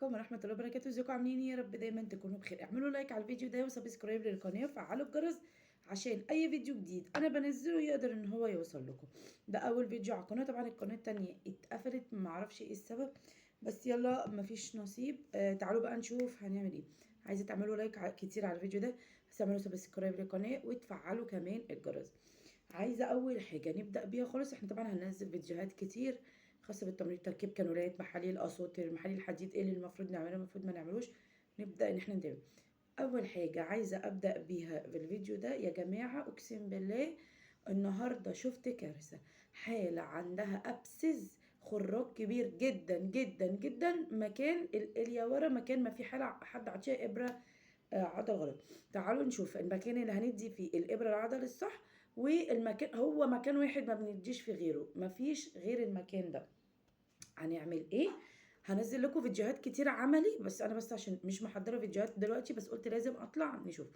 عليكم ورحمة الله وبركاته. ازيكم عاملين ايه؟ يا رب دايما تكونوا بخير. اعملوا لايك على الفيديو ده وسبسكرايب للقناة وفعلوا الجرس عشان اي فيديو جديد انا بنزله يقدر ان هو يوصل لكم. ده اول فيديو على القناة، طبعا القناة التانية اتقفلت معرفش ايه السبب، بس يلا مفيش نصيب. تعالوا بقى نشوف هنعمل ايه. عايزة تعملوا لايك كتير على الفيديو ده، بس تعملوا سبسكرايب للقناة وتفعلوا كمان الجرس. عايزة اول حاجة نبدأ بيها خالص، احنا طبعا هننزل فيديوهات كتير خاصة بالتمريض، تركيب كانولات، محاليل اساطير، محاليل الحديد، ايه اللي المفروض نعمله المفروض ما نعملوش. نبدا ان احنا نتابع. اول حاجه عايزه ابدا بيها في الفيديو ده يا جماعه، اقسم بالله النهارده شفت كارثه. حاله عندها ابسز خراج كبير جدا جدا جدا، مكان الاليا ورا، مكان ما في حاله حد عطيه ابره عضل غلط. تعالوا نشوف المكان اللي هندي فيه الابره العضل الصح، والمكان هو مكان واحد ما بنديش في غيره، مفيش غير المكان ده. هنعمل ايه؟ هنزل لكم فيديوهات كتير عملي، بس انا بس عشان مش محضره فيديوهات دلوقتي، بس قلت لازم اطلع نشوف.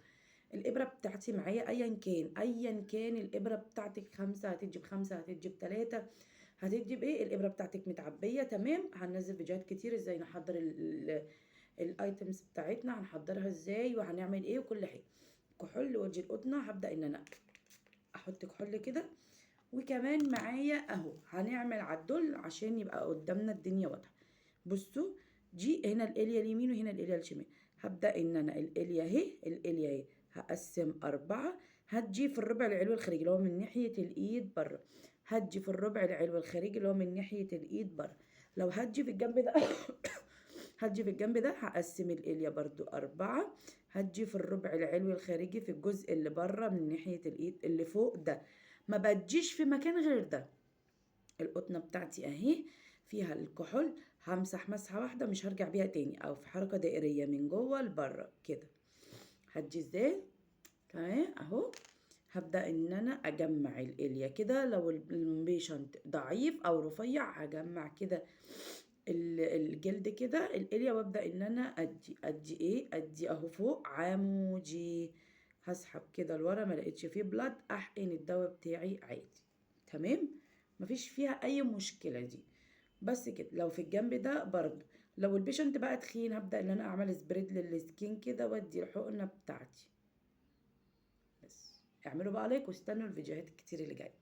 الابره بتاعتي معايا ايا كان الابره بتاعتك 5 هتدي ب5، هتدي ب3، هتدي بايه. الابره بتاعتك متعبيه تمام. هننزل فيديوهات كتير ازاي نحضر الايتمز بتاعتنا، هنحضرها ازاي وهنعمل ايه وكل حاجه. كحول وجه القطنه، هبدا ان انا احط كحول كده، وكمان معايا اهو هنعمل عدل عشان يبقى قدامنا الدنيا واضحه. بصوا، دي هنا الاليا اليمين وهنا الاليا الشمال. هبدا ان انا الاليا اهي هقسم 4، هتجي في الربع العلوي الخارجي اللي هو من ناحيه الايد بره، هتجي في الربع العلوي الخارجي اللي هو من ناحيه الايد بره. لو هتجي في الجنب ده هتجي في الجنب ده هقسم الاليا برضو 4، هتجي في الربع العلوي الخارجي في الجزء اللي بره من ناحيه الايد اللي فوق ده. ما بتجيش في مكان غير ده. القطنه بتاعتي اهي فيها الكحول، همسح مسحه واحده مش هرجع بيها تاني، او في حركه دائريه من جوه لبره كده. هتجي ازاي؟ تمام اهو. هبدا ان انا اجمع الاليا كده، لو البيشنت ضعيف او رفيع هجمع كده الجلد كده الاليا، وابدا ان انا ادي اهو فوق عمودي. هسحب كده لورا، ما لقيتش فيه بلاد احقن الدواء بتاعي عادي. تمام، مفيش فيها اي مشكله دي. بس كده. لو في الجنب ده برضو، لو البيشنت بقى تخين هبدا ان انا اعمل سبريد للسكين كده وادي الحقنه بتاعتي. بس اعملوا بقى لايك واستنوا الفيديوهات الكتير اللي جايه.